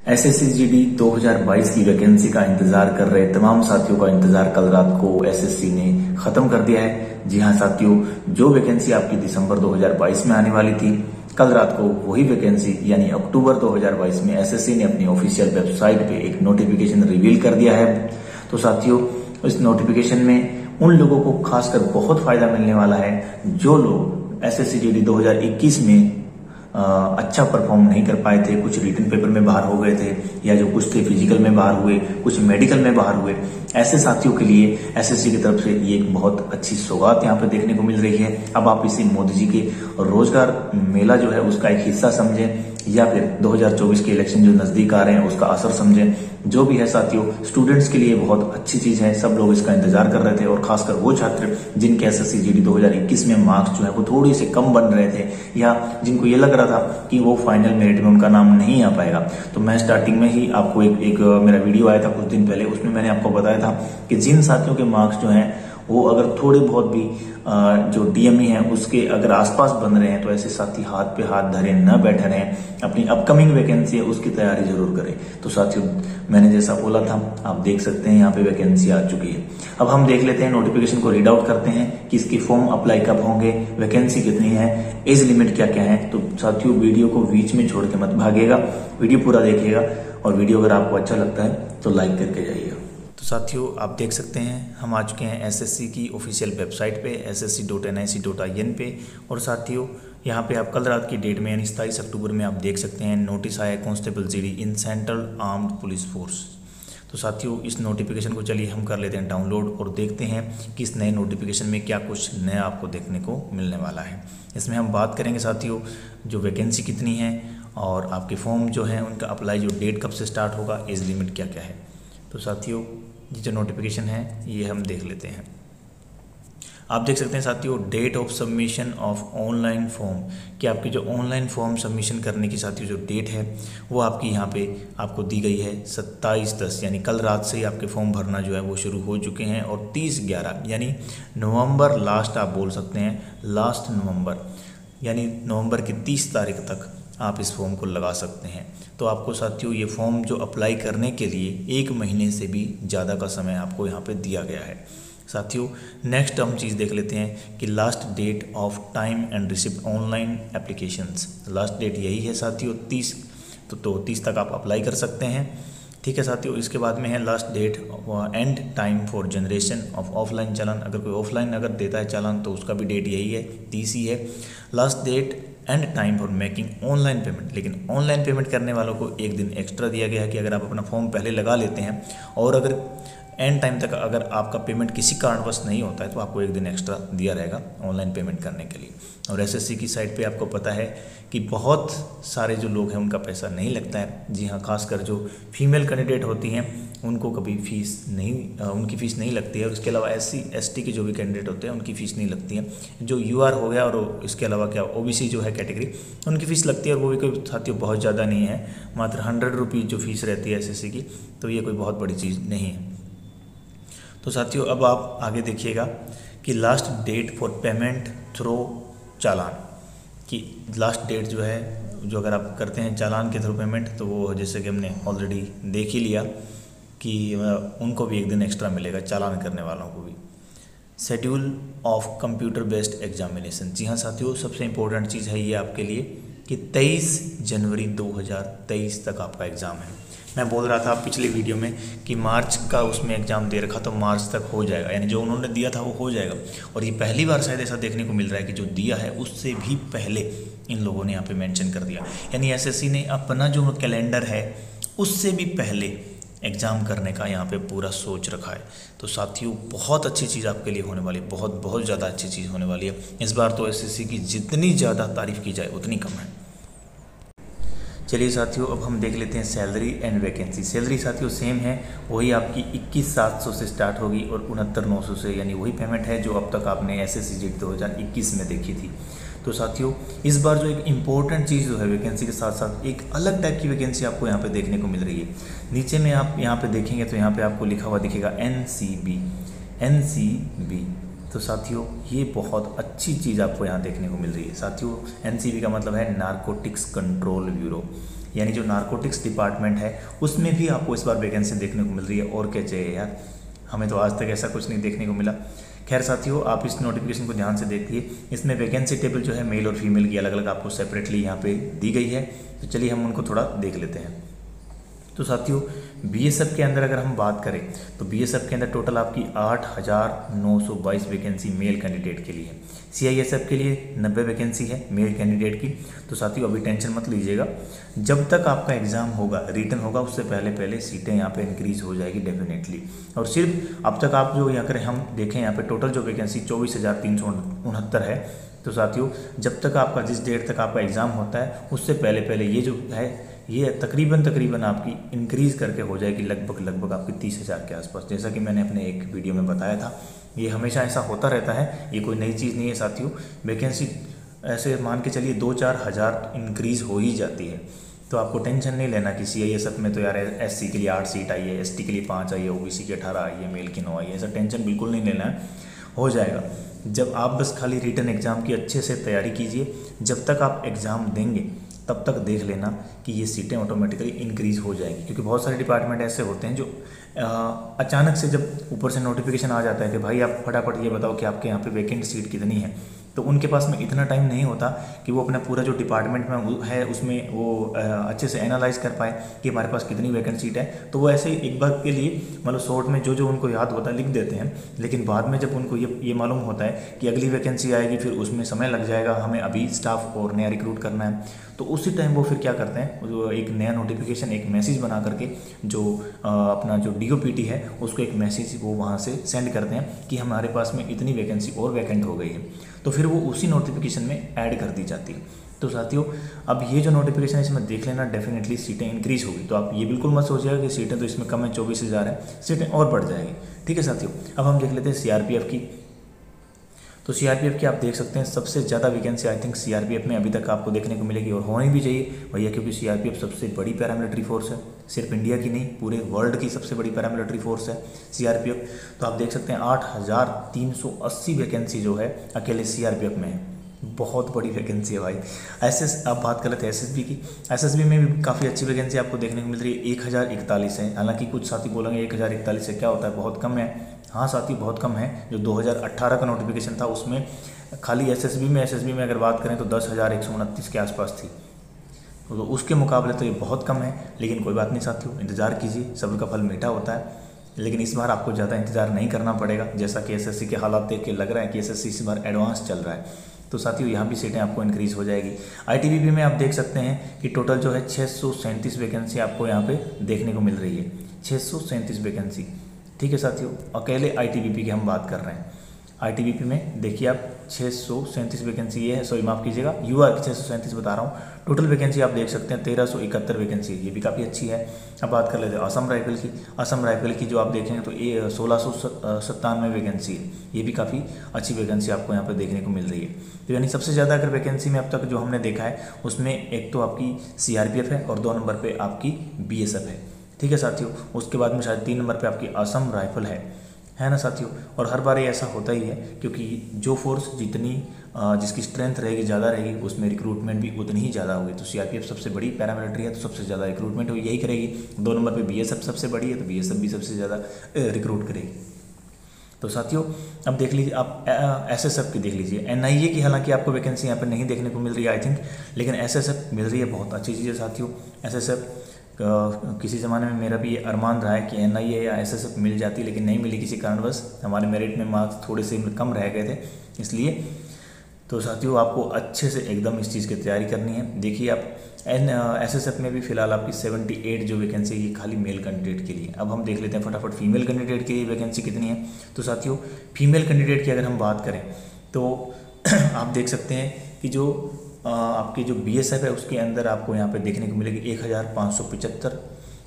SSC-GD 2022 की vacancy का इंतजार कर रहे तमाम साथियों का इंतजार कल रात को एसएससी ने खत्म कर दिया है। जी हां साथियों, जो वैकेंसी आपकी दिसंबर 2022 में आने वाली थी, कल रात को वही वैकेंसी यानी अक्टूबर 2022 में एसएससी ने अपनी ऑफिशियल वेबसाइट पे एक नोटिफिकेशन रिवील कर दिया है। तो साथियों, इस नोटिफिकेशन में उन लोगों को खासकर बहुत फायदा मिलने वाला है जो लोग एसएससी-जीडी 2021 में अच्छा परफॉर्म नहीं कर पाए थे, कुछ रिटन पेपर में बाहर हो गए थे, या जो कुछ थे फिजिकल में बाहर हुए, कुछ मेडिकल में बाहर हुए। ऐसे साथियों के लिए एसएससी की तरफ से ये एक बहुत अच्छी सौगात यहाँ पे देखने को मिल रही है। अब आप इसे मोदी जी के रोजगार मेला जो है उसका एक हिस्सा समझें, या फिर 2024 के इलेक्शन जो नजदीक आ रहे हैं उसका असर समझें। जो भी है साथियों, स्टूडेंट्स के लिए बहुत अच्छी चीज है। सब लोग इसका इंतजार कर रहे थे, और खासकर वो छात्र जिनके एसएससी-जीडी 2021 में मार्क्स जो है वो थोड़े से कम बन रहे थे, या जिनको ये लग रहा था कि वो फाइनल मेरिट में उनका नाम नहीं आ पाएगा। तो मैं स्टार्टिंग में ही आपको एक मेरा वीडियो आया था कुछ दिन पहले, उसमें मैंने आपको बताया था कि जिन साथियों के मार्क्स जो हैं वो अगर थोड़े बहुत भी जो डीएमई है उसके अगर आसपास बन रहे हैं, तो ऐसे साथी हाथ पे हाथ धरे न बैठे रहें, अपनी अपकमिंग वैकेंसी है उसकी तैयारी जरूर करें। तो साथियों, मैंने जैसा बोला था आप देख सकते हैं यहाँ पे वैकेंसी आ चुकी है। अब हम देख लेते हैं, नोटिफिकेशन को रीड आउट करते हैं कि इसके फॉर्म अप्लाई कब होंगे, वैकेंसी कितनी है, एज लिमिट क्या क्या है। तो साथियों, वीडियो को बीच में छोड़ के मत भागिएगा, वीडियो पूरा देखिएगा, और वीडियो अगर आपको अच्छा लगता है तो लाइक करके जाइएगा। तो साथियों, आप देख सकते हैं हम आ चुके हैं एसएससी की ऑफिशियल वेबसाइट पे ssc.nic.in पे। और साथियों, यहाँ पे आप कल रात की डेट में यानी 27 अक्टूबर में आप देख सकते हैं नोटिस आया constable GD in central armed police force. तो साथियों, इस नोटिफिकेशन को चलिए हम कर लेते हैं डाउनलोड, और देखते हैं कि इस नए नोटिफिकेशन में क्या कुछ नया आपको देखने को मिलने वाला है। इसमें हम बात करेंगे साथियों जो वैकेंसी कितनी है, और आपके फॉर्म जो है उनका अप्लाई जो डेट कब से स्टार्ट होगा, एज लिमिट क्या क्या है। तो साथियों, ये जो नोटिफिकेशन है ये हम देख लेते हैं। आप देख सकते हैं साथियों, date of submission of online form, कि आपकी जो ऑनलाइन फॉर्म सबमिशन करने की साथियों जो डेट है वो आपकी यहाँ पे आपको दी गई है 27/10, यानी कल रात से ही आपके फॉर्म भरना जो है वो शुरू हो चुके हैं। और 30/11 यानी नवंबर लास्ट, आप बोल सकते हैं लास्ट नवंबर, यानी नवंबर की 30 तारीख तक आप इस फॉर्म को लगा सकते हैं। तो आपको साथियों ये फॉर्म जो अप्लाई करने के लिए 1 महीने से भी ज़्यादा का समय आपको यहाँ पे दिया गया है। साथियों, नेक्स्ट हम चीज़ देख लेते हैं कि last date of time and receipt online applications. Last date यही है साथियों 30, तो 30 तक आप अप्लाई कर सकते हैं। ठीक है साथियों, इसके बाद में है last date and time for generation of offline challan. अगर कोई ऑफलाइन अगर देता है चालान तो उसका भी डेट यही है 30 ही है। Last date and time for making online payment, लेकिन ऑनलाइन पेमेंट करने वालों को 1 दिन एक्स्ट्रा दिया गया है कि अगर आप अपना फॉर्म पहले लगा लेते हैं और अगर एंड टाइम तक अगर आपका पेमेंट किसी कारणवश नहीं होता है तो आपको 1 दिन एक्स्ट्रा दिया रहेगा ऑनलाइन पेमेंट करने के लिए। और एसएससी की साइट पे आपको पता है कि बहुत सारे जो लोग हैं उनका पैसा नहीं लगता है। जी हाँ, खासकर जो फीमेल कैंडिडेट होती हैं उनको कभी फीस नहीं उनकी फ़ीस नहीं लगती है। और इसके अलावा SC ST के जो भी कैंडिडेट होते हैं उनकी फ़ीस नहीं लगती है। जो UR हो गया, और इसके अलावा क्या OBC जो है कैटेगरी, उनकी फ़ीस लगती है, और वो भी कोई साथियों बहुत ज़्यादा नहीं है, मात्र 100 रुपीज़ जो फीस रहती है एसएससी की, तो ये कोई बहुत बड़ी चीज़ नहीं है। तो साथियों, अब आप आगे देखिएगा कि last date for payment through challan, कि लास्ट डेट जो है जो अगर आप करते हैं चालान के थ्रू पेमेंट, तो वो जैसे कि हमने ऑलरेडी देख ही लिया कि उनको भी 1 दिन एक्स्ट्रा मिलेगा, चालान करने वालों को भी। Schedule of computer based examination, जी हाँ साथियों, सबसे इम्पोर्टेंट चीज़ है ये आपके लिए कि 23 जनवरी 2023 तक आपका एग्ज़ाम है। मैं बोल रहा था पिछले वीडियो में कि मार्च का उसमें एग्ज़ाम दे रखा तो मार्च तक हो जाएगा, यानी जो उन्होंने दिया था वो हो जाएगा। और ये पहली बार शायद ऐसा देखने को मिल रहा है कि जो दिया है उससे भी पहले इन लोगों ने यहाँ पे मेंशन कर दिया, यानी एसएससी ने अपना जो कैलेंडर है उससे भी पहले एग्ज़ाम करने का यहाँ पे पूरा सोच रखा है। तो साथियों, बहुत अच्छी चीज़ आपके लिए होने वाली है, बहुत ज़्यादा अच्छी चीज़ होने वाली है। इस बार तो एसएससी की जितनी ज़्यादा तारीफ़ की जाए उतनी कम है। चलिए साथियों, अब हम देख लेते हैं सैलरी एंड वैकेंसी। सैलरी साथियों सेम है, वही आपकी 21,700 से स्टार्ट होगी और 69,900 से, यानी वही पेमेंट है जो अब तक आपने एसएससी-जीडी 2021 में देखी थी। तो साथियों, इस बार जो एक इम्पोर्टेंट चीज़ जो है वैकेंसी के साथ साथ एक अलग टाइप की वैकेंसी आपको यहाँ पे देखने को मिल रही है। नीचे में आप यहाँ पे देखेंगे तो यहाँ पे आपको लिखा हुआ दिखेगा NCB। तो साथियों, ये बहुत अच्छी चीज़ आपको यहाँ देखने को मिल रही है। साथियों, NCB का मतलब है नारकोटिक्स कंट्रोल ब्यूरो। यानी जो नारकोटिक्स डिपार्टमेंट है उसमें भी आपको इस बार वैकेंसी देखने को मिल रही है। और क्या चाहिए यार, हमें तो आज तक ऐसा कुछ नहीं देखने को मिला। खैर साथियों, आप इस नोटिफिकेशन को ध्यान से देखिए, इसमें वैकेंसी टेबल जो है मेल और फीमेल की अलग अलग आपको सेपरेटली यहाँ पे दी गई है। तो चलिए हम उनको थोड़ा देख लेते हैं। तो साथियों, बीएसएफ के अंदर अगर हम बात करें तो बीएसएफ के अंदर टोटल आपकी 8,922 वैकेंसी मेल कैंडिडेट के लिए है। सीआईएसएफ के लिए 90 वैकेंसी है मेल कैंडिडेट की। तो साथियों अभी टेंशन मत लीजिएगा, जब तक आपका एग्जाम होगा, रिटन होगा, उससे पहले पहले सीटें यहाँ पे इंक्रीज हो जाएगी डेफिनेटली। और सिर्फ अब तक आप जो यहाँ करें हम देखें, यहाँ पे टोटल जो वैकेंसी 24,369 है। तो साथियों जब तक आपका, जिस डेट तक आपका एग्ज़ाम होता है उससे पहले पहले ये जो है ये तकरीबन आपकी इंक्रीज़ करके हो जाएगी लगभग आपकी 30,000 के आसपास। जैसा कि मैंने अपने एक वीडियो में बताया था, ये हमेशा ऐसा होता रहता है, ये कोई नई चीज़ नहीं है साथियों। वैकेंसी ऐसे मान के चलिए 2-4 हज़ार इंक्रीज़ हो ही जाती है। तो आपको टेंशन नहीं लेना कि सीआईएसएफ में तो यार एससी के लिए 8 सीट आई है, एसटी के लिए 5 आई है, ओबीसी के 18 आई है, मेल की 9 आई है। ऐसा टेंशन बिल्कुल नहीं लेना है, हो जाएगा। जब आप बस खाली रिटन एग्ज़ाम की अच्छे से तैयारी कीजिए, जब तक आप एग्ज़ाम देंगे तब तक देख लेना कि ये सीटें ऑटोमेटिकली इंक्रीज़ हो जाएगी। क्योंकि बहुत सारे डिपार्टमेंट ऐसे होते हैं जो अचानक से जब ऊपर से नोटिफिकेशन आ जाता है कि भाई आप फटाफट ये बताओ कि आपके यहाँ पे वैकेंट सीट कितनी है, तो उनके पास में इतना टाइम नहीं होता कि वो अपना पूरा जो डिपार्टमेंट में है उसमें वो अच्छे से एनालाइज कर पाए कि हमारे पास कितनी वैकेंट सीट है। तो वो ऐसे एक बार के लिए मतलब शॉर्ट में जो जो उनको याद होता है लिख देते हैं, लेकिन बाद में जब उनको ये मालूम होता है कि अगली वैकेंसी आएगी, फिर उसमें समय लग जाएगा, हमें अभी स्टाफ और नया रिक्रूट करना है, तो उसी टाइम वो फिर क्या करते हैं, वो एक नया नोटिफिकेशन, एक मैसेज बना करके जो अपना जो डीओपीटी है उसको एक मैसेज वो वहाँ से सेंड करते हैं कि हमारे पास में इतनी वैकेंसी और वैकेंट हो गई है, तो फिर वो उसी नोटिफिकेशन में ऐड कर दी जाती है। तो साथियों अब ये जो नोटिफिकेशन है इसमें देख लेना, डेफिनेटली सीटें इंक्रीज होगी। तो आप ये बिल्कुल मत सोचिएगा कि सीटें तो इसमें कम है, 24,000 है, सीटें और बढ़ जाएगी। ठीक है साथियों, अब हम देख लेते हैं सीआरपीएफ की। तो सीआरपीएफ की आप देख सकते हैं सबसे ज़्यादा वैकेंसी आई थिंक सीआरपीएफ में अभी तक आपको देखने को मिलेगी, और होनी भी चाहिए भैया, क्योंकि सीआरपीएफ सबसे बड़ी पैरामिलिट्री फोर्स है, सिर्फ इंडिया की नहीं पूरे वर्ल्ड की सबसे बड़ी पैरामिलिट्री फोर्स है सीआरपीएफ। तो आप देख सकते हैं 8,380 वैकेंसी जो है अकेले सीआरपीएफ में है, बहुत बड़ी वैकेंसी है भाई। आप बात कर लेते हैं एसएसबी की। एसएसबी में भी काफ़ी अच्छी वैकेंसी आपको देखने को मिल रही है, 1041 है। हालांकि कुछ साथी बोलेंगे 1041 से क्या होता है, बहुत कम है। हाँ साथी बहुत कम है। जो 2018 का नोटिफिकेशन था उसमें खाली एसएसबी में अगर बात करें तो 10,129 के आसपास थी, तो उसके मुकाबले तो ये बहुत कम है। लेकिन कोई बात नहीं साथियों, इंतज़ार कीजिए, सब्र का फल मीठा होता है। लेकिन इस बार आपको ज़्यादा इंतज़ार नहीं करना पड़ेगा, जैसा कि एसएससी के हालात देख के लग रहा है कि एसएससी इस बार एडवांस चल रहा है। तो साथियों यहाँ भी सीटें आपको इंक्रीज़ हो जाएगी। आईटीबीपी में आप देख सकते हैं कि टोटल जो है 637 वैकेंसी आपको यहाँ पे देखने को मिल रही है, 637 वैकेंसी। ठीक है साथियों, अकेले आईटीबीपी की हम बात कर रहे हैं। आईटीबीपी में देखिए आप 637 वैकेंसी ये है, सॉरी माफ़ कीजिएगा, यूआर की 637 बता रहा हूँ। टोटल वैकेंसी आप देख सकते हैं 1371 वैकेंसी, ये भी काफ़ी अच्छी है। अब बात कर लेते हैं असम राइफल की। असम राइफल की जो आप देखेंगे तो ये 1697 वैकेंसी है, ये भी काफ़ी अच्छी वैकेंसी आपको यहाँ पर देखने को मिल रही है। तो यानी सबसे ज़्यादा अगर वैकेंसी में अब तक जो हमने देखा है उसमें एक तो आपकी सीआरपीएफ है और 2 नंबर पर आपकी बीएसएफ है। ठीक है साथियों, उसके बाद में शायद 3 नंबर पे आपकी असम राइफल है ना साथियों। और हर बार ये ऐसा होता ही है, क्योंकि जो फोर्स जितनी जिसकी स्ट्रेंथ रहेगी, ज़्यादा रहेगी, उसमें रिक्रूटमेंट भी उतनी ही ज़्यादा होगी। तो सीआरपीएफ सबसे बड़ी पैरामिलिट्री है, तो सबसे ज़्यादा रिक्रूटमेंट यही करेगी। 2 नंबर पे बीएसएफ सबसे बड़ी है, तो बीएसएफ भी सबसे ज़्यादा रिक्रूट करेगी। तो साथियों अब देख लीजिए आप एसएसएफ की देख लीजिए। एनआईए की हालांकि आपको वैकेंसी यहाँ पर नहीं देखने को मिल रही है आई थिंक, लेकिन एसएसएफ मिल रही है, बहुत अच्छी चीज़ है साथियों। एसएसएफ किसी ज़माने में मेरा भी ये अरमान रहा है कि एनआईए या एसएसएफ मिल जाती, लेकिन नहीं मिली किसी कारणवश, हमारे मेरिट में मार्क्स थोड़े से कम रह गए थे इसलिए। तो साथियों आपको अच्छे से एकदम इस चीज़ की तैयारी करनी है। देखिए आप एसएसएफ में भी फिलहाल आपकी 78 जो वैकेंसी है ये खाली मेल कैंडिडेट के लिए। अब हम देख लेते हैं फटाफट फीमेल कैंडिडेट की वैकेंसी कितनी है। तो साथियों फीमेल कैंडिडेट की अगर हम बात करें तो आप देख सकते हैं कि जो आपकी जो बीएसएफ है उसके अंदर आपको यहाँ पे देखने को मिलेगी 1575,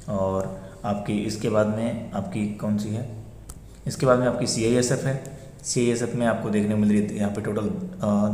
और आपकी इसके बाद में आपकी कौन सी है, इसके बाद में आपकी सीआईएसएफ है। सीआईएसएफ में आपको देखने को मिल रही है यहाँ पे टोटल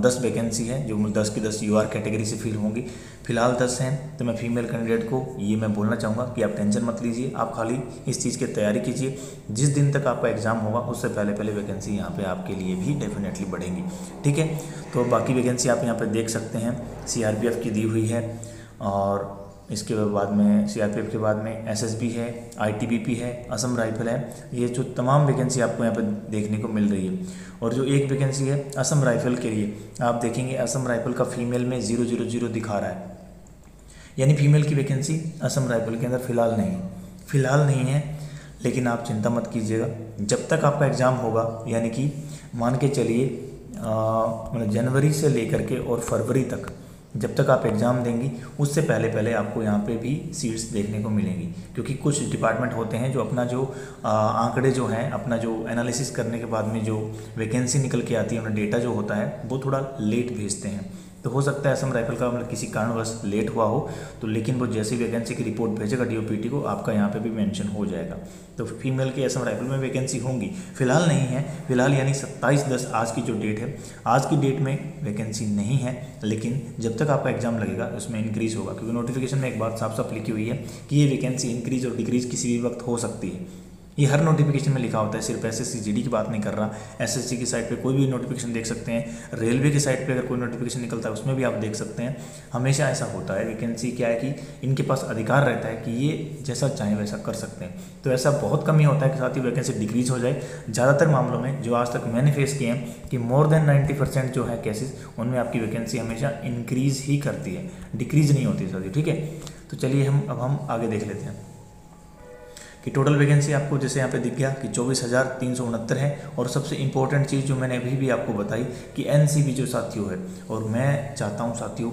10 वैकेंसी है, जो 10 की 10 यूआर कैटेगरी से फिल होंगी। फिलहाल 10 हैं। तो मैं फीमेल कैंडिडेट को ये मैं बोलना चाहूँगा कि आप टेंशन मत लीजिए, आप खाली इस चीज़ की तैयारी कीजिए। जिस दिन तक आपका एग्ज़ाम होगा उससे पहले पहले वैकेंसी यहाँ पे आपके लिए भी डेफिनेटली बढ़ेंगी। ठीक है, तो बाकी वैकेंसी आप यहाँ पे देख सकते हैं, सीआरपीएफ की दी हुई है, और इसके बाद में सीआरपीएफ के बाद में एसएसबी है, आईटीबीपी है, असम राइफल है। ये जो तमाम वैकेंसी आपको यहाँ पर देखने को मिल रही है। और जो एक वैकेंसी है असम राइफल के लिए, आप देखेंगे असम राइफल का फीमेल में 000 दिखा रहा है, यानी फीमेल की वैकेंसी असम राइफल के अंदर फिलहाल नहीं है। लेकिन आप चिंता मत कीजिएगा, जब तक आपका एग्ज़ाम होगा, यानी कि मान के चलिए मतलब जनवरी से लेकर के और फरवरी तक, जब तक आप एग्ज़ाम देंगी उससे पहले आपको यहाँ पे भी सीट्स देखने को मिलेंगी। क्योंकि कुछ डिपार्टमेंट होते हैं जो अपना जो आंकड़े जो हैं, अपना जो एनालिसिस करने के बाद में जो वैकेंसी निकल के आती है, उनका डेटा जो होता है वो थोड़ा लेट भेजते हैं। तो हो सकता है असम राइफल का मतलब किसी कारणवश लेट हुआ हो, तो लेकिन वो जैसे वैकेंसी की रिपोर्ट भेजेगा डीओपीटी को, आपका यहाँ पे भी मेंशन हो जाएगा। तो फीमेल के असम राइफल में वैकेंसी होंगी, फिलहाल नहीं है। फिलहाल यानी 27/10 आज की जो डेट है, आज की डेट में वैकेंसी नहीं है। लेकिन जब तक आपका एग्जाम लगेगा उसमें इंक्रीज होगा, क्योंकि नोटिफिकेशन में एक बात साफ साफ लिखी हुई है कि ये वैकेंसी इंक्रीज और डिक्रीज किसी भी वक्त हो सकती है। ये हर नोटिफिकेशन में लिखा होता है, सिर्फ एसएससी जीडी की बात नहीं कर रहा। एसएससी की साइट पे कोई भी नोटिफिकेशन देख सकते हैं, रेलवे की साइट पे अगर कोई नोटिफिकेशन निकलता है उसमें भी आप देख सकते हैं। हमेशा ऐसा होता है। वैकेंसी क्या है कि इनके पास अधिकार रहता है कि ये जैसा चाहें वैसा कर सकते हैं। तो ऐसा बहुत कम ही होता है कि साथ ही वैकेंसी डिक्रीज हो जाए। ज़्यादातर मामलों में जो आज तक मैंने फेस किए हैं कि मोर देन 90% जो है केसेस, उनमें आपकी वैकेंसी हमेशा इंक्रीज ही करती है, डिक्रीज नहीं होती साथी। ठीक है, तो चलिए हम आगे देख लेते हैं कि टोटल वैकेंसी आपको जैसे यहाँ पे दिख गया कि 24,369 है। और सबसे इंपॉर्टेंट चीज़ जो मैंने अभी भी आपको बताई कि एनसीबी जो साथियों है, और मैं चाहता हूँ साथियों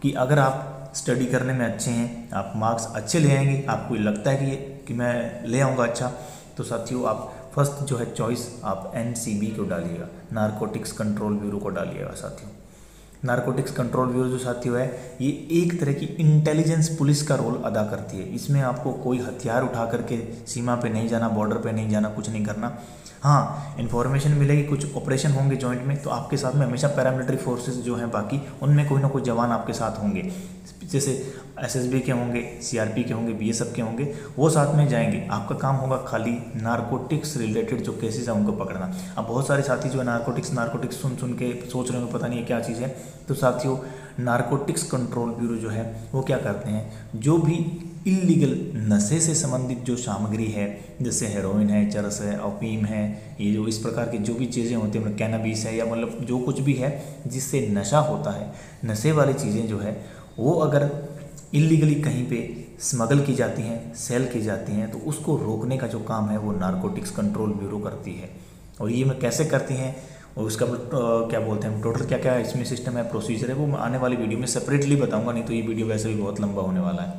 कि अगर आप स्टडी करने में अच्छे हैं, आप मार्क्स अच्छे ले आएंगे, आपको लगता है कि मैं ले आऊँगा अच्छा, तो साथियों आप फर्स्ट जो है चॉइस आप एनसीबी को डालिएगा, नारकोटिक्स कंट्रोल ब्यूरो को डालिएगा साथियों। नारकोटिक्स कंट्रोल ब्यूरो जो साथियों है, ये एक तरह की इंटेलिजेंस पुलिस का रोल अदा करती है। इसमें आपको कोई हथियार उठा करके सीमा पे नहीं जाना, बॉर्डर पे नहीं जाना, कुछ नहीं करना। हाँ, इन्फॉर्मेशन मिलेगी, कुछ ऑपरेशन होंगे जॉइंट में, तो आपके साथ में हमेशा पैरामिलिट्री फोर्सेस जो हैं बाकी, उनमें कोई ना कोई जवान आपके साथ होंगे। जैसे एसएसबी के होंगे, सीआरपी के होंगे, बीएसएफ के होंगे, वो साथ में जाएंगे। आपका काम होगा खाली नारकोटिक्स रिलेटेड जो केसेस हैं उनको पकड़ना। अब बहुत सारे साथी जो है नारकोटिक्स सुन के सोच रहे हो पता नहीं है क्या चीज़ है। तो साथियों, नारकोटिक्स कंट्रोल ब्यूरो जो है वो क्या करते हैं, जो भी इल्लीगल नशे से संबंधित जो सामग्री है, जैसे हेरोइन है, चरस है, ओपीम है, ये जो इस प्रकार की जो भी चीज़ें होती हैं, मतलब कैनाबिस है, या मतलब जो कुछ भी है जिससे नशा होता है, नशे वाली चीज़ें जो है वो अगर इल्लीगली कहीं पे स्मगल की जाती हैं, सेल की जाती हैं, तो उसको रोकने का जो काम है वो नारकोटिक्स कंट्रोल ब्यूरो करती है। और ये मैं कैसे करती हैं और उसका क्या बोलते हैं, टोटल क्या क्या इसमें सिस्टम है, प्रोसीजर है, वो मैं आने वाली वीडियो में सेपरेटली बताऊंगा, नहीं तो ये वीडियो वैसे भी बहुत लंबा होने वाला है।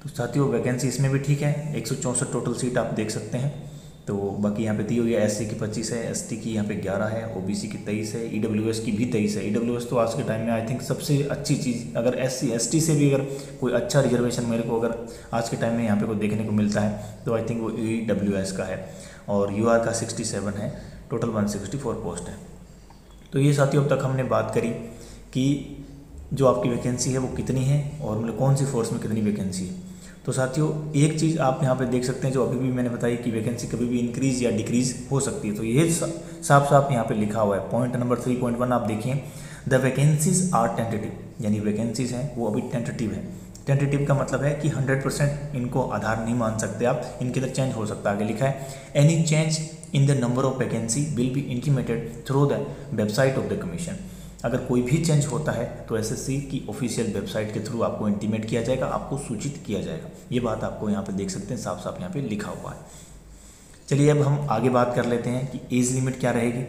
तो साथियों, वैकेंसी इसमें भी ठीक है, 164 टोटल सीट आप देख सकते हैं। तो बाकी यहाँ पे दी हुई है, एससी की 25 है, एसटी की यहाँ पे 11 है, ओबीसी की 23 है, ईडब्ल्यूएस की भी 23 है। ईडब्ल्यूएस तो आज के टाइम में आई थिंक सबसे अच्छी चीज़, अगर एससी एसटी से भी अगर कोई अच्छा रिजर्वेशन मेरे को अगर आज के टाइम में यहाँ पे कोई देखने को मिलता है तो आई थिंक वो ईडब्ल्यूएस का है। और यूआर का 67 है, टोटल 164 पोस्ट है। तो ये साथियों, अब तक हमने बात करी कि जो आपकी वैकेंसी है वो कितनी है और मतलब कौन सी फोर्स में कितनी वैकेंसी है। तो साथियों, एक चीज़ आप यहाँ पे देख सकते हैं जो अभी भी मैंने बताई कि वैकेंसी कभी भी इंक्रीज या डिक्रीज हो सकती है। तो ये साफ साफ यहाँ पे लिखा हुआ है। पॉइंट नंबर 3.1 आप देखिए, द वैकेंसीज आर टेंटेटिव, यानी वैकेंसीज हैं वो अभी टेंटेटिव है। टेंटेटिव का मतलब है कि 100% इनको आधार नहीं मान सकते आप, इनके अंदर चेंज हो सकता है। आगे लिखा है, any change in the number of vacancy will be intimated through the website of the commission. अगर कोई भी चेंज होता है तो एसएससी की ऑफिशियल वेबसाइट के थ्रू आपको इंटीमेट किया जाएगा, आपको सूचित किया जाएगा। ये बात आपको यहाँ पे देख सकते हैं, साफ साफ यहाँ पे लिखा हुआ है। चलिए अब हम आगे बात कर लेते हैं कि एज लिमिट क्या रहेगी।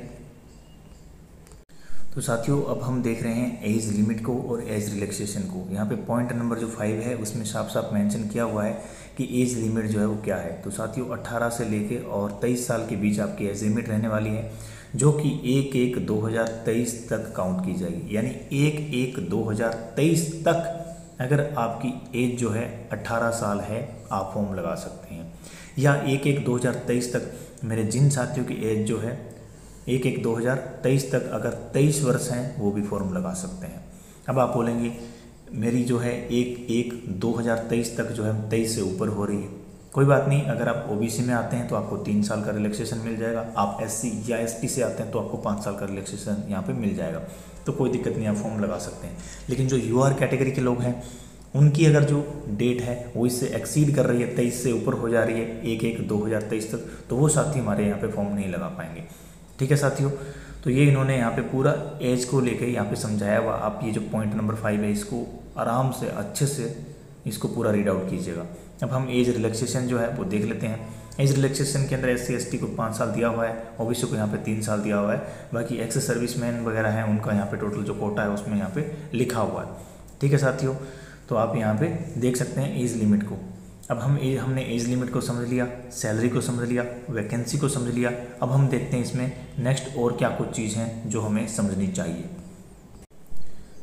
तो साथियों, अब हम देख रहे हैं एज लिमिट को और एज रिलैक्सेशन को। यहाँ पे पॉइंट नंबर जो 5 है उसमें साफ साफ मेंशन किया हुआ है कि एज लिमिट जो है वो क्या है। तो साथियों, 18 से लेके और 23 साल के बीच आपकी एज लिमिट रहने वाली है, जो कि 1/1/2023 तक काउंट की जाएगी। यानी 1/1/2023 तक अगर आपकी एज जो है 18 साल है, आप फॉर्म लगा सकते हैं। या 1/1/2023 तक मेरे जिन साथियों की एज जो है 1/1/2023 तक अगर 23 वर्ष हैं वो भी फॉर्म लगा सकते हैं। अब आप बोलेंगे मेरी जो है 1/1/2023 तक जो है 23 से ऊपर हो रही है। कोई बात नहीं, अगर आप ओबीसी में आते हैं तो आपको 3 साल का रिलैक्सेशन मिल जाएगा। आप एससी या एसटी से आते हैं तो आपको 5 साल का रिलैक्सेशन यहाँ पे मिल जाएगा। तो कोई दिक्कत नहीं, आप फॉर्म लगा सकते हैं। लेकिन जो यूआर कैटेगरी के लोग हैं उनकी अगर जो डेट है वो इससे एक्सीड कर रही है, 23 से ऊपर हो जा रही है 1/1/2023 तक, तो वो साथी हमारे यहाँ पे फॉर्म नहीं लगा पाएंगे। ठीक है साथियों, तो ये इन्होंने यहाँ पे पूरा एज को लेके यहाँ पे समझाया हुआ। आप ये जो पॉइंट नंबर 5 है इसको आराम से अच्छे से इसको पूरा रीड आउट कीजिएगा। अब हम एज रिलैक्सेशन जो है वो देख लेते हैं। एज रिलैक्सेशन के अंदर SC ST को 5 साल दिया हुआ है, OBC को यहाँ पे 3 साल दिया हुआ है, बाकी एक्स सर्विसमैन वगैरह हैं उनका यहाँ पे टोटल जो कोटा है उसमें यहाँ पे लिखा हुआ है। ठीक है साथियों, तो आप यहाँ पे देख सकते हैं एज लिमिट को। अब हमने एज लिमिट को समझ लिया, सैलरी को समझ लिया, वैकेंसी को समझ लिया। अब हम देखते हैं इसमें नेक्स्ट और क्या कुछ चीज़ हैं जो हमें समझनी चाहिए।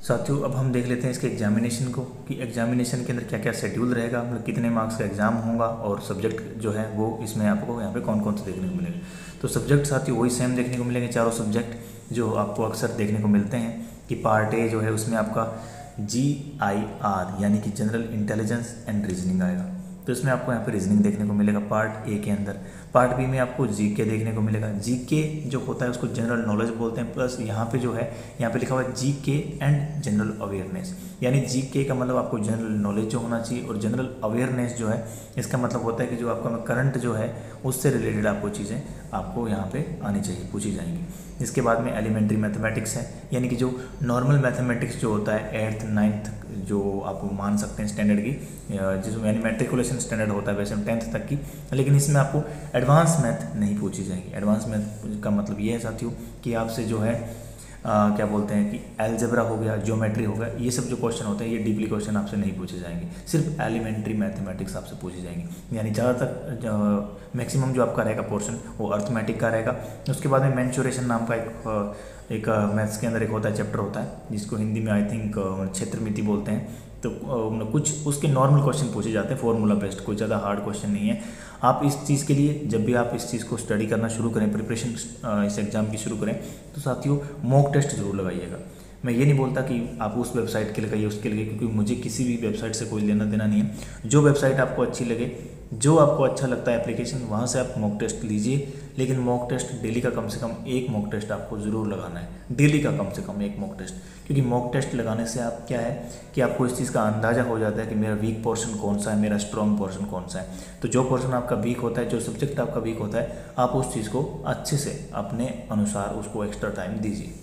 साथियों अब हम देख लेते हैं इसके एग्जामिनेशन को, कि एग्जामिनेशन के अंदर क्या क्या शेड्यूल रहेगा, मतलब कितने मार्क्स का एग्जाम होगा, और सब्जेक्ट जो है वो इसमें आपको यहाँ पे कौन कौन से देखने को मिलेंगे। तो सब्जेक्ट साथियों वही सेम देखने को मिलेंगे, चारों सब्जेक्ट जो आपको अक्सर देखने को मिलते हैं। कि पार्ट ए जो है उसमें आपका GIR यानी कि जनरल इंटेलिजेंस एंड रीजनिंग आएगा, तो इसमें आपको यहाँ पे रीजनिंग देखने को मिलेगा पार्ट ए के अंदर। पार्ट बी में आपको GK देखने को मिलेगा। GK जो होता है उसको जनरल नॉलेज बोलते हैं, प्लस यहाँ पे जो है यहाँ पे लिखा हुआ है GK एंड जनरल अवेयरनेस, यानी GK का मतलब आपको जनरल नॉलेज जो होना चाहिए, और जनरल अवेयरनेस जो है इसका मतलब होता है कि जो आपका करंट जो है उससे रिलेटेड आपको चीज़ें आपको यहाँ पे आनी चाहिए, पूछी जाएंगी। इसके बाद में एलिमेंट्री मैथमेटिक्स है, यानी कि जो नॉर्मल मैथमेटिक्स जो होता है 8th 9th जो आप मान सकते हैं स्टैंडर्ड की, जिसमें यानी मैट्रिकुलेशन स्टैंडर्ड होता है वैसे 10th तक की, लेकिन इसमें आपको एडवांस मैथ नहीं पूछी जाएगी। एडवांस मैथ का मतलब ये है साथियों कि आपसे जो है क्या बोलते हैं कि अलजेब्रा हो गया, ज्योमेट्री हो गया, ये सब जो क्वेश्चन होते हैं ये डीपली क्वेश्चन आपसे नहीं पूछे जाएंगे, सिर्फ एलिमेंट्री मैथमेटिक्स आपसे पूछी जाएंगी। यानी ज़्यादातर मैक्सिमम जो आपका रहेगा पोर्शन वो अर्थमेटिक का रहेगा। उसके बाद में मेंसुरेशन नाम का एक मैथ्स के अंदर एक होता है, चैप्टर होता है, जिसको हिंदी में आई थिंक क्षेत्रमिति बोलते हैं। तो कुछ उसके नॉर्मल क्वेश्चन पूछे जाते हैं, फॉर्मूला बेस्ड, कोई ज़्यादा हार्ड क्वेश्चन नहीं है। आप इस चीज़ के लिए जब भी आप इस चीज़ को स्टडी करना शुरू करें, प्रिपरेशन इस एग्ज़ाम की शुरू करें, तो साथियों मॉक टेस्ट जरूर लगाइएगा। मैं ये नहीं बोलता कि आप उस वेबसाइट के लगाइए उसके लिए, क्योंकि मुझे किसी भी वेबसाइट से कोई लेना देना नहीं है। जो वेबसाइट आपको अच्छी लगे, जो आपको अच्छा लगता है एप्लीकेशन, वहाँ से आप मॉक टेस्ट लीजिए। लेकिन मॉक टेस्ट डेली का कम से कम एक मॉक टेस्ट आपको ज़रूर लगाना है, डेली का कम से कम एक मॉक टेस्ट। क्योंकि मॉक टेस्ट लगाने से आप क्या है कि आपको इस चीज़ का अंदाज़ा हो जाता है कि मेरा वीक पोर्शन कौन सा है, मेरा स्ट्रॉन्ग पोर्शन कौन सा है। तो जो पोर्शन आपका वीक होता है, जो सब्जेक्ट आपका वीक होता है, आप उस चीज़ को अच्छे से अपने अनुसार उसको एक्स्ट्रा टाइम दीजिए।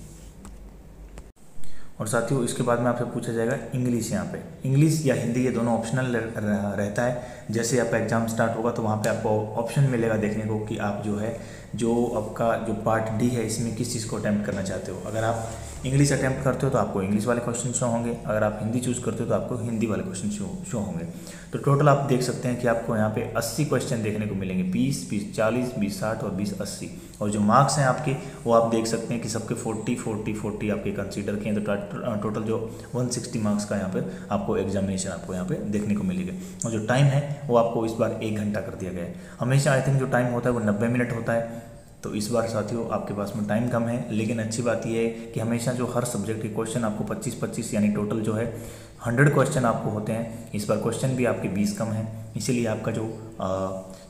और साथियों इसके बाद में आपसे पूछा जाएगा इंग्लिश। यहाँ पे इंग्लिश या हिंदी ये दोनों ऑप्शनल रहता है। जैसे आपका एग्जाम स्टार्ट होगा तो वहाँ पे आपको ऑप्शन मिलेगा देखने को कि आप जो है जो आपका जो पार्ट डी है इसमें किस चीज़ को अटैम्प्ट करना चाहते हो। अगर आप इंग्लिश अटैम्प्ट करते हो तो आपको इंग्लिश वाले क्वेश्चन शो होंगे, अगर आप हिंदी चूज़ करते हो तो आपको हिंदी वाले क्वेश्चन शो होंगे। तो टोटल आप देख सकते हैं कि आपको यहाँ पे 80 क्वेश्चन देखने को मिलेंगे, 20, 20, 40, 20, 60 और 20, 80। और जो मार्क्स हैं आपके वो आप देख सकते हैं कि सबके 40, 40, 40 आपके कंसीडर किए, तो टोटल जो 160 मार्क्स का यहाँ पे आपको एग्जामिनेशन आपको यहाँ पे देखने को मिलेगा। और जो टाइम है वो आपको इस बार 1 घंटा कर दिया गया है। हमेशा आई थिंक जो टाइम होता है वो 90 मिनट होता है, तो इस बार साथियों आपके पास में टाइम कम है। लेकिन अच्छी बात यह है कि हमेशा जो हर सब्जेक्ट के क्वेश्चन आपको 25-25 यानी टोटल जो है 100 क्वेश्चन आपको होते हैं। इस बार क्वेश्चन भी आपके 20 कम है, इसीलिए आपका जो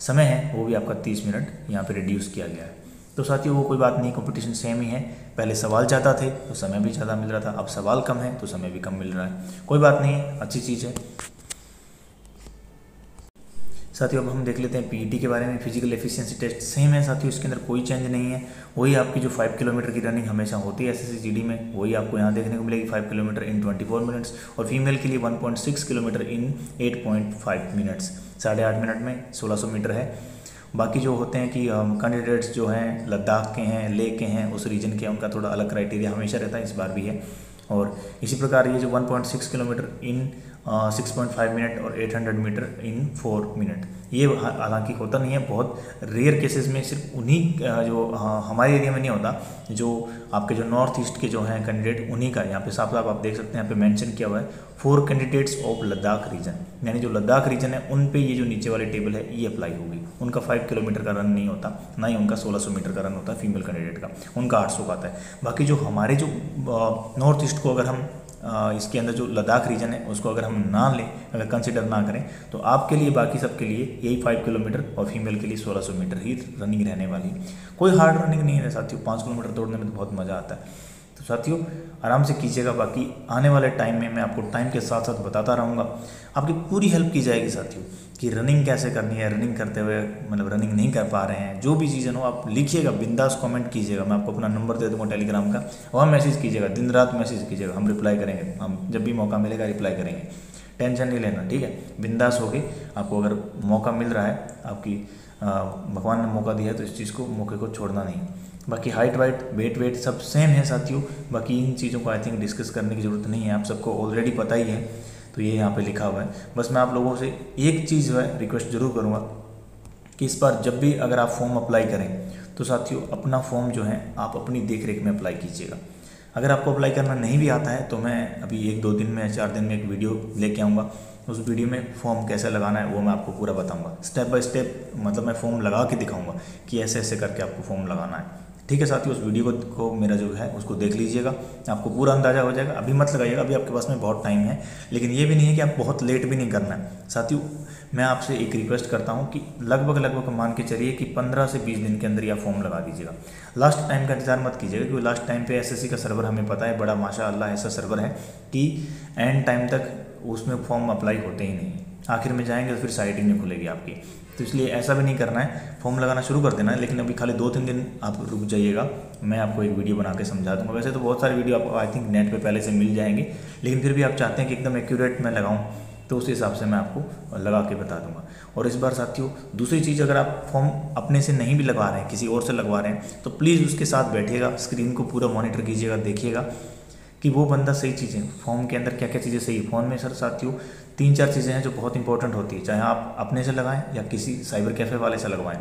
समय है वो भी आपका 30 मिनट यहाँ पे रिड्यूस किया गया है। तो साथियों वो कोई बात नहीं, कंपटीशन सेम ही है। पहले सवाल ज़्यादा थे तो समय भी ज़्यादा मिल रहा था, अब सवाल कम है तो समय भी कम मिल रहा है। कोई बात नहीं, अच्छी चीज़ है। साथियों अब हम देख लेते हैं पीईटी के बारे में। फिजिकल एफिशिएंसी टेस्ट सेम है साथियों, इसके अंदर कोई चेंज नहीं है। वही आपकी जो 5 किलोमीटर की रनिंग हमेशा होती है एसएससी जीडी में, वही आपको यहाँ देखने को मिलेगी, 5 किलोमीटर इन 24 मिनट्स। और फीमेल के लिए 1.6 किलोमीटर इन 8.5 मिनट्स, 8.5 मिनट में 1600 मीटर है। बाकी जो होते हैं कि कैंडिडेट्स जो हैं लद्दाख के हैं, लेह के हैं, उस रीजन के, उनका थोड़ा अलग क्राइटेरिया हमेशा रहता है, इस बार भी है। और इसी प्रकार ये जो 1.6 किलोमीटर इन 6.5 मिनट और 800 मीटर इन 4 मिनट, ये हालांकि होता नहीं है, बहुत रेयर केसेस में, सिर्फ उन्हीं जो हमारे एरिया में नहीं होता, जो आपके जो नॉर्थ ईस्ट के जो हैं कैंडिडेट उन्हीं का यहाँ पे साफ साफ आप देख सकते हैं, यहाँ पे मेंशन किया हुआ है 4 कैंडिडेट्स ऑफ लद्दाख रीजन, यानी जो लद्दाख रीजन है उन पे ये जो नीचे वाली टेबल है ये अप्लाई होगी। उनका 5 किलोमीटर का रन नहीं होता, ना ही उनका 1600 मीटर का रन होता है फीमेल कैंडिडेट का, उनका 800 का आता है। बाकी जो हमारे जो नॉर्थ ईस्ट को अगर हम इसके अंदर जो लद्दाख रीजन है उसको अगर हम ना लें, अगर कंसिडर ना करें, तो आपके लिए बाकी सबके लिए यही 5 किलोमीटर और फीमेल के लिए 1600 मीटर ही रनिंग रहने वाली है। कोई हार्ड रनिंग नहीं है साथियों, 5 किलोमीटर दौड़ने में तो बहुत मज़ा आता है। तो साथियों आराम से कीजिएगा। बाकी आने वाले टाइम में मैं आपको टाइम के साथ साथ बताता रहूँगा, आपकी पूरी हेल्प की जाएगी साथियों कि रनिंग कैसे करनी है, रनिंग करते हुए मतलब रनिंग नहीं कर पा रहे हैं, जो भी चीज़ें हो आप लिखिएगा, बिंदास कमेंट कीजिएगा। मैं आपको अपना नंबर दे दूँगा टेलीग्राम का, वहाँ मैसेज कीजिएगा, दिन रात मैसेज कीजिएगा, हम रिप्लाई करेंगे। हम जब भी मौका मिलेगा रिप्लाई करेंगे, टेंशन नहीं लेना, ठीक है। बिंदास होके आपको अगर मौका मिल रहा है, आपकी भगवान ने मौका दिया है तो इस चीज़ को, मौके को छोड़ना नहीं। बाकी हाइट वाइट वेट सब सेम है साथियों। बाकी इन चीज़ों को आई थिंक डिस्कस करने की ज़रूरत नहीं है, आप सबको ऑलरेडी पता ही है, तो ये यहाँ पे लिखा हुआ है। बस मैं आप लोगों से एक चीज़ जो है रिक्वेस्ट जरूर करूँगा कि इस बार जब भी अगर आप फॉर्म अप्लाई करें तो साथियों अपना फॉर्म जो है आप अपनी देख रेख में अप्लाई कीजिएगा। अगर आपको अप्लाई करना नहीं भी आता है तो मैं अभी 1-2 दिन में 4 दिन में एक वीडियो लेके आऊँगा, उस वीडियो में फॉर्म कैसे लगाना है वो मैं आपको पूरा बताऊँगा, स्टेप बाय स्टेप। मतलब मैं फॉर्म लगा के दिखाऊँगा कि ऐसे ऐसे करके आपको फॉर्म लगाना है, ठीक है साथियों। उस वीडियो को मेरा जो है उसको देख लीजिएगा, आपको पूरा अंदाजा हो जाएगा। अभी मत लगाइएगा, अभी आपके पास में बहुत टाइम है, लेकिन ये भी नहीं है कि आप बहुत लेट भी नहीं करना है साथियों। मैं आपसे एक रिक्वेस्ट करता हूँ कि लगभग मान के चलिए कि 15 से 20 दिन के अंदर आप फॉर्म लगा दीजिएगा। लास्ट टाइम का इंतजार मत कीजिएगा, क्योंकि लास्ट टाइम पे एसएससी का सर्वर हमें पता है, बड़ा माशाअल्लाह ऐसा सर्वर है कि एंड टाइम तक उसमें फॉर्म अप्लाई होते ही नहीं, आखिर में जाएंगे तो फिर साइट ही नहीं खुलेगी आपकी। तो इसलिए ऐसा भी नहीं करना है, फॉर्म लगाना शुरू कर देना है। लेकिन अभी खाली 2-3 दिन आप रुक जाइएगा, मैं आपको एक वीडियो बना के समझा दूंगा। वैसे तो बहुत सारे वीडियो आपको आई थिंक नेट पे पहले से मिल जाएंगे, लेकिन फिर भी आप चाहते हैं कि एकदम एक्यूरेट मैं लगाऊं, तो उस हिसाब से मैं आपको लगा के बता दूंगा। और इस बार साथियों दूसरी चीज़, अगर आप फॉर्म अपने से नहीं भी लगवा रहे हैं, किसी और से लगवा रहे हैं, तो प्लीज़ उसके साथ बैठिएगा, स्क्रीन को पूरा मॉनिटर कीजिएगा, देखिएगा कि वो बंदा सही चीज़ें, फॉर्म के अंदर क्या क्या चीज़ें सही है। फॉर्म में सर साथियों 3-4 चीज़ें हैं जो बहुत इंपॉर्टेंट होती है, चाहे आप अपने से लगाएं या किसी साइबर कैफ़े वाले से लगवाएं।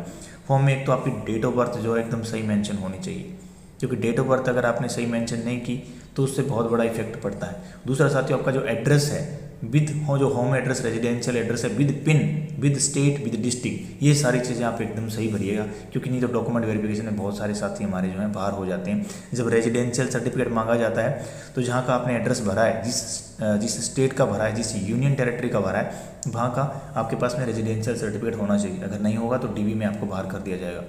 फॉर्म में एक तो आपकी डेट ऑफ बर्थ जो है एकदम सही मेंशन होनी चाहिए, क्योंकि डेट ऑफ बर्थ अगर आपने सही मेंशन नहीं की तो उससे बहुत बड़ा इफेक्ट पड़ता है। दूसरा साथियों आपका जो एड्रेस है विद जो होम एड्रेस, रेजिडेंशियल एड्रेस है, with pin, with state, with district, ये सारी चीज़ें आप एकदम सही भरिएगा, क्योंकि नहीं तो डॉक्यूमेंट वेरिफिकेशन में बहुत सारे साथी हमारे जो हैं बाहर हो जाते हैं। जब रेजिडेंशियल सर्टिफिकेट मांगा जाता है तो जहाँ का आपने एड्रेस भरा है, जिस स्टेट का भरा है, जिस यूनियन टेरिटरी का भरा है, वहाँ का आपके पास में रेजिडेंशियल सर्टिफिकेट होना चाहिए। अगर नहीं होगा तो डीवी में आपको बाहर कर दिया जाएगा।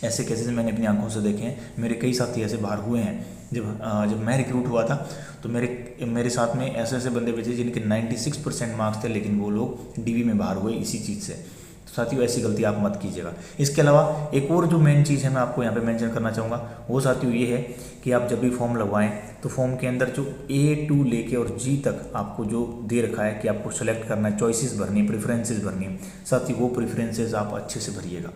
ऐसे केसेस मैंने अपनी आंखों से देखे हैं, मेरे कई साथी ऐसे बाहर हुए हैं। जब मैं रिक्रूट हुआ था तो मेरे साथ में ऐसे ऐसे बंदे बचे जिनके 96% मार्क्स थे, लेकिन वो लोग डीवी में बाहर हुए इसी चीज़ से। तो साथियों ऐसी गलती आप मत कीजिएगा। इसके अलावा एक और जो मेन चीज़ है मैं आपको यहाँ पे मेंशन करना चाहूँगा, वो साथियों ये है कि आप जब भी फॉर्म लगवाएं तो फॉर्म के अंदर जो A to लेके और G तक आपको जो दे रखा है कि आपको सेलेक्ट करना है, चॉइसेस भरनी है, प्रेफरेंसेस भरनी है, साथियों वो प्रेफरेंसेस आप अच्छे से भरिएगा,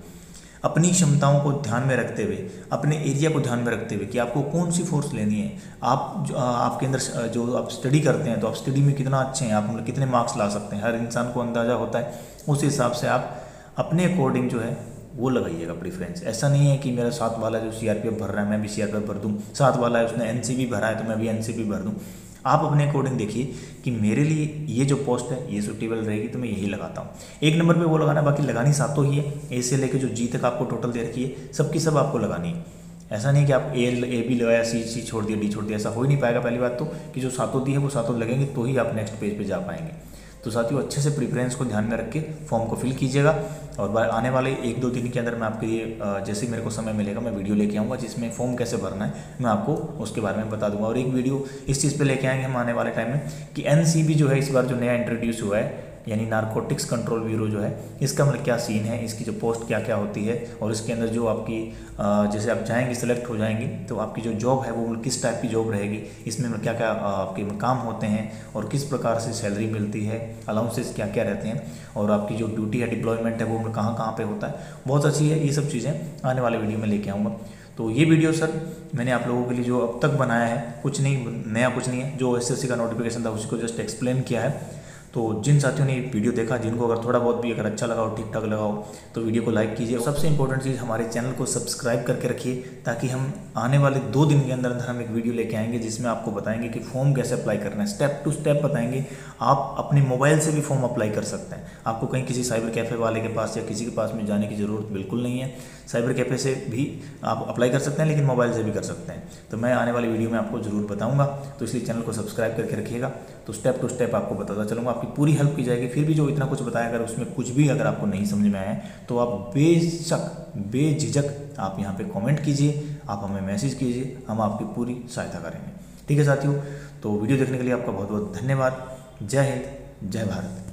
अपनी क्षमताओं को ध्यान में रखते हुए, अपने एरिया को ध्यान में रखते हुए कि आपको कौन सी फोर्स लेनी है। आपके अंदर जो आप स्टडी करते हैं तो आप स्टडी में कितना अच्छे हैं, आप मतलब कितने मार्क्स ला सकते हैं, हर इंसान को अंदाज़ा होता है। उस हिसाब से आप अपने अकॉर्डिंग जो है वो लगाइएगा प्रेफरेंस। ऐसा नहीं है कि मेरा साथ वाला जो CRPF भर रहा है मैं भी CRPF भर दूँ, साथ वाला है उसने NCB भरा है तो मैं भी NCB भर दूँ। आप अपने अकॉर्डिंग देखिए कि मेरे लिए ये जो पोस्ट है ये सूटेबल रहेगी तो मैं यही लगाता हूँ। एक नंबर पे वो लगाना, बाकी लगानी सातों ही है, A से लेकर जो G तक आपको टोटल दे रखी है सबकी सब आपको लगानी है। ऐसा नहीं कि आप A भी लगाया, C छोड़ दिया, D छोड़ दिया, ऐसा हो ही नहीं पाएगा। पहली बात तो कि जो सातों दी है वो सातों लगेंगे तो ही आप नेक्स्ट पेज पे जा पाएंगे। तो साथियों अच्छे से प्रेफरेंस को ध्यान में रख के फॉर्म को फिल कीजिएगा। और आने वाले 1-2 दिन के अंदर मैं आपके लिए जैसे मेरे को समय मिलेगा मैं वीडियो लेके आऊँगा जिसमें फॉर्म कैसे भरना है मैं आपको उसके बारे में बता दूंगा। और एक वीडियो इस चीज़ पे लेके आएंगे हम आने वाले टाइम में कि NCB जो है इस बार जो नया इंट्रोड्यूस हुआ है, यानी नारकोटिक्स कंट्रोल ब्यूरो जो है, इसका मतलब क्या सीन है, इसकी जो पोस्ट क्या क्या होती है, और इसके अंदर जो आपकी जैसे आप जाएंगे सेलेक्ट हो जाएंगे तो आपकी जो जॉब है वो किस टाइप की जॉब रहेगी, इसमें क्या क्या आपके काम होते हैं और किस प्रकार से सैलरी मिलती है, अलाउंसेस क्या क्या रहते हैं, और आपकी जो ड्यूटी है डिप्लॉयमेंट है वो कहाँ कहाँ पे होता है, बहुत अच्छी है। ये सब चीज़ें आने वाले वीडियो में लेके आऊँगा। तो ये वीडियो सर मैंने आप लोगों के लिए जो अब तक बनाया है, कुछ नहीं नया, कुछ नहीं है, जो SSC का नोटिफिकेशन था उसको जस्ट एक्सप्लेन किया है। तो जिन साथियों ने वीडियो देखा, जिनको अगर थोड़ा बहुत भी अगर अच्छा लगा हो, ठीक ठाक लगा हो, तो वीडियो को लाइक कीजिए। सबसे इंपॉर्टेंट चीज़ हमारे चैनल को सब्सक्राइब करके रखिए, ताकि हम आने वाले 2 दिन के अंदर हम एक वीडियो लेके आएंगे जिसमें आपको बताएंगे कि फॉर्म कैसे अप्लाई करना है, स्टेप टू स्टेप बताएंगे। आप अपने मोबाइल से भी फॉर्म अप्लाई कर सकते हैं। आपको कहीं किसी साइबर कैफ़े वाले के पास या किसी के पास में जाने की ज़रूरत बिल्कुल नहीं है। साइबर कैफ़े से भी आप अप्लाई कर सकते हैं, लेकिन मोबाइल से भी कर सकते हैं। तो मैं आने वाली वीडियो में आपको ज़रूर बताऊंगा, तो इसलिए चैनल को सब्सक्राइब करके रखिएगा। तो स्टेप टू स्टेप आपको बताता चलूँगा, आपकी पूरी हेल्प की जाएगी। फिर भी जो इतना कुछ बताया, अगर उसमें कुछ भी अगर आपको नहीं समझ में आया तो आप बेझिझक आप यहाँ पे कमेंट कीजिए, आप हमें मैसेज कीजिए, हम आपकी पूरी सहायता करेंगे। ठीक है साथियों, तो वीडियो देखने के लिए आपका बहुत बहुत धन्यवाद। जय हिंद, जय भारत।